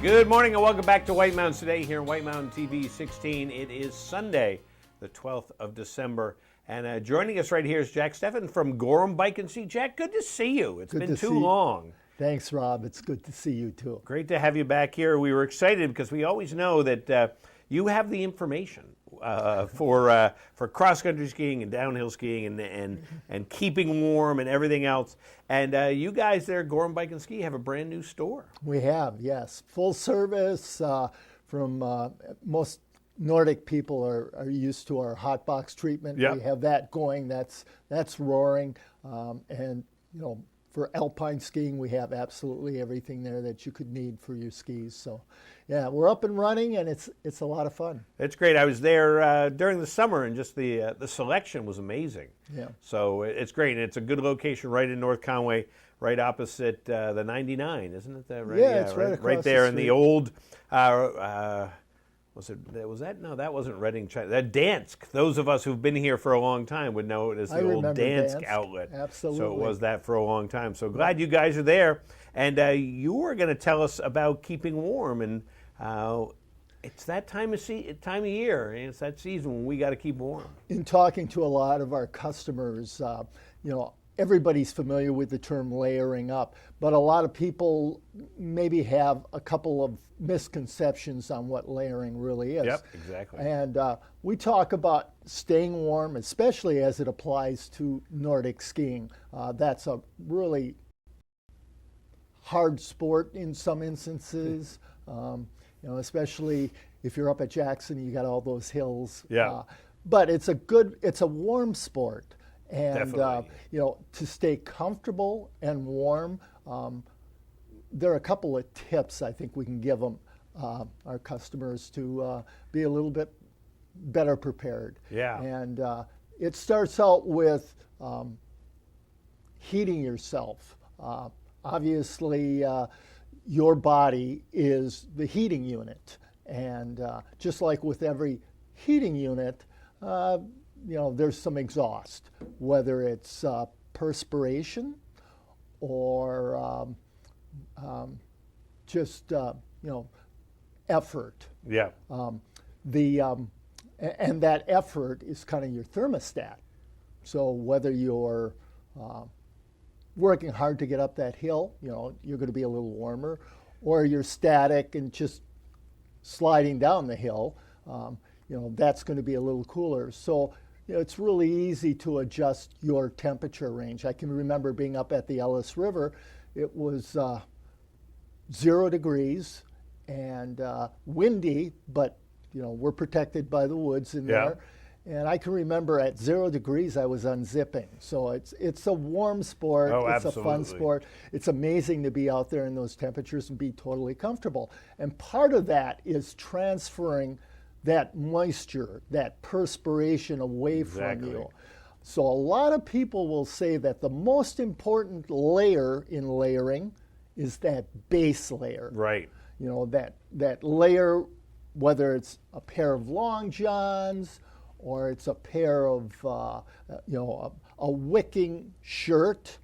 Good morning and welcome back to White Mountains today here in White Mountain TV 16. It is Sunday, the 12th of December. And joining us right here is Jack Steffen from Gorham Bike and Ski. Jack, good to see you. It's been too long. Thanks, Rob. It's good to see you, too. Great to have you back here. We were excited because we always know that you have the information for cross-country skiing and downhill skiing and keeping warm and everything else. And you guys there at Gorham Bike and Ski have a brand new store. We have, yes. Full service from most Nordic people are used to our hot box treatment. Yep. We have that going. That's roaring. And, you know, for alpine skiing, we have absolutely everything there that you could need for your skis. So, yeah, we're up and running, and it's a lot of fun. It's great. I was there during the summer, and just the selection was amazing. Yeah. So it's great, and it's a good location right in North Conway, right opposite the 99, isn't it? Right? Yeah, it's right across right there the in the street. old. Was that? No, that wasn't Reading, China. That Dansk. Those of us who've been here for a long time would know it as the old Dansk outlet. Absolutely. So it was that for a long time. So glad you guys are there. And you were going to tell us about keeping warm, and it's that time of year. And it's that season when we got to keep warm. In talking to a lot of our customers, you know, everybody's familiar with the term layering up, but a lot of people maybe have a couple of misconceptions on what layering really is. Yep, exactly. And we talk about staying warm, especially as it applies to Nordic skiing. That's a really hard sport in some instances, you know, especially if you're up at Jackson, you got all those hills. Yeah. But it's a warm sport. And, you know, to stay comfortable and warm, there are a couple of tips I think we can give them, our customers, to be a little bit better prepared. Yeah. And it starts out with heating yourself. Obviously, your body is the heating unit. And just like with every heating unit, you know, there's some exhaust, whether it's perspiration or just, you know, effort. Yeah. And that effort is kind of your thermostat. So whether you're working hard to get up that hill, you know, you're going to be a little warmer, or you're static and just sliding down the hill, you know, that's going to be a little cooler. So, you know, it's really easy to adjust your temperature range. I can remember being up at the Ellis River. It was 0 degrees and windy, but, you know, we're protected by the woods in there. And I can remember at 0 degrees, I was unzipping. So it's a warm sport. Oh, it's absolutely. a fun sport. It's amazing to be out there in those temperatures and be totally comfortable. And part of that is transferring that moisture, that perspiration away from you. So a lot of people will say that the most important layer in layering is that base layer. Right. You know, that layer, whether it's a pair of long johns or it's a pair of, you know, a wicking shirt.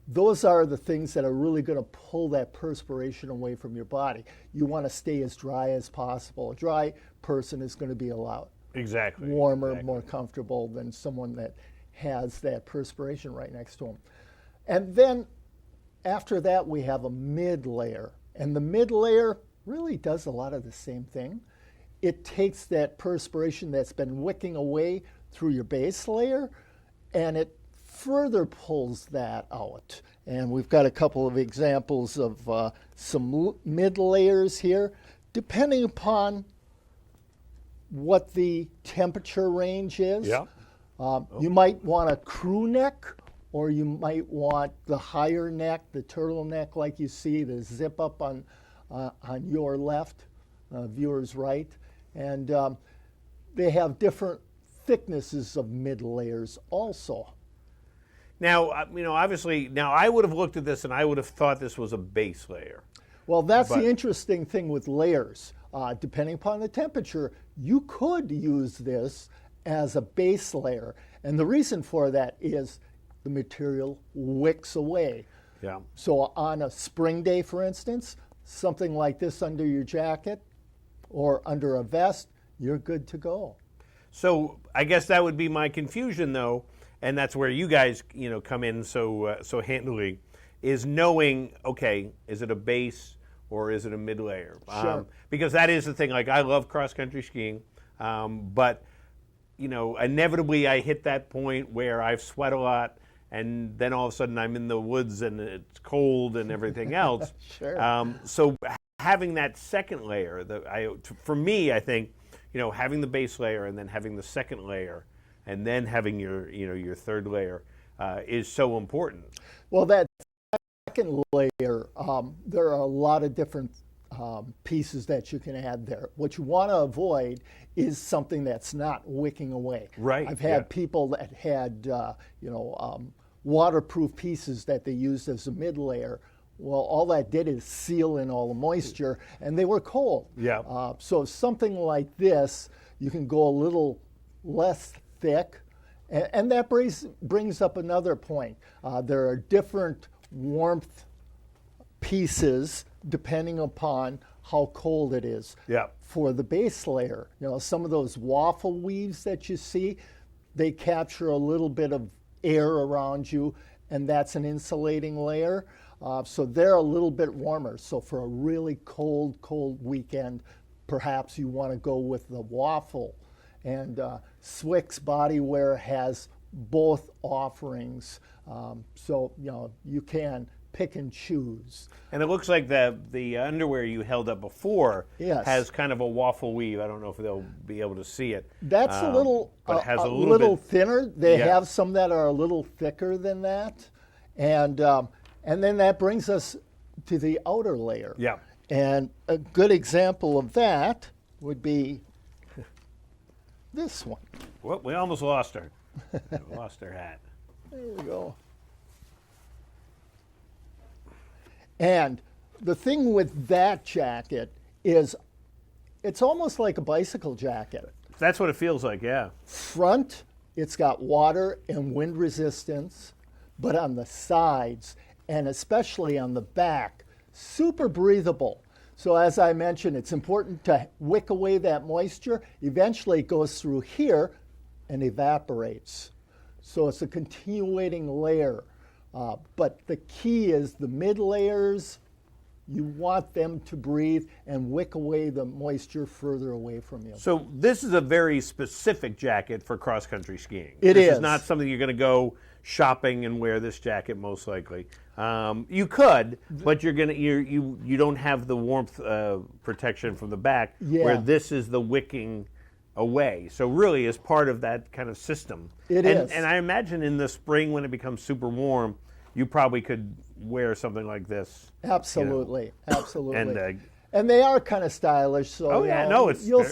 Those are the things that are really going to pull that perspiration away from your body. You want to stay as dry as possible. A dry person is going to be a lot warmer, more comfortable than someone that has that perspiration right next to them. And then after that, we have a mid layer. And the mid layer really does a lot of the same thing. It takes that perspiration that's been wicking away through your base layer, and it further pulls that out. And we've got a couple of examples of some mid layers here. Depending upon what the temperature range is, you might want a crew neck, or you might want the higher neck, the turtleneck like you see, the zip up on your left, viewer's right. And they have different thicknesses of mid layers also. Now, you know, obviously, now I would have looked at this and I would have thought this was a base layer. Well, that's the interesting thing with layers. Depending upon the temperature, you could use this as a base layer. And the reason for that is the material wicks away. Yeah. So on a spring day, for instance, something like this under your jacket or under a vest, you're good to go. So I guess that would be my confusion, though, and that's where you guys, come in so handily, is knowing, okay, is it a base or is it a mid layer? Sure. Because that is the thing. Like, I love cross country skiing, but inevitably I hit that point where I've sweat a lot, and then all of a sudden I'm in the woods and it's cold and everything else. Sure. So having that second layer, for me, I think, having the base layer and then having the second layer and then having your third layer is so important. Well, that second layer, there are a lot of different pieces that you can add there. What you want to avoid is something that's not wicking away. Right. I've had people that had, waterproof pieces that they used as a mid layer. Well, all that did is seal in all the moisture, and they were cold. Yeah. So something like this, you can go a little less thick, and that brings up another point. There are different warmth pieces depending upon how cold it is. Yeah. For the base layer, some of those waffle weaves that you see, they capture a little bit of air around you, and that's an insulating layer. So they're a little bit warmer. So for a really cold weekend, perhaps you want to go with the waffle. And Swick's Bodywear has both offerings. So you can pick and choose. And it looks like the underwear you held up before Yes. has kind of a waffle weave. I don't know if they'll be able to see it. That's a little, but it has a a little bit thinner. They Yeah. have some that are a little thicker than that. And then that brings us to the outer layer. Yeah. And a good example of that would be this one. Well, we almost lost her. Lost her hat. There we go. And the thing with that jacket is it's almost like a bicycle jacket. That's what it feels like, yeah. Front, it's got water and wind resistance, but on the sides, and especially on the back, super breathable. So as I mentioned, it's important to wick away that moisture. Eventually it goes through here and evaporates. So it's a continuating layer. But the key is the mid layers, you want them to breathe and wick away the moisture further away from you. So this is a very specific jacket for cross-country skiing. It This is. is not something you're going to go shopping and wear this jacket most likely. You could, but you don't have the warmth protection from the back, Yeah. where this is the wicking away. So really, as part of that kind of system. It and, is. And I imagine in the spring when it becomes super warm, you probably could wear something like this. Absolutely, absolutely. And and they are kind of stylish. So Oh, yeah, no, you'll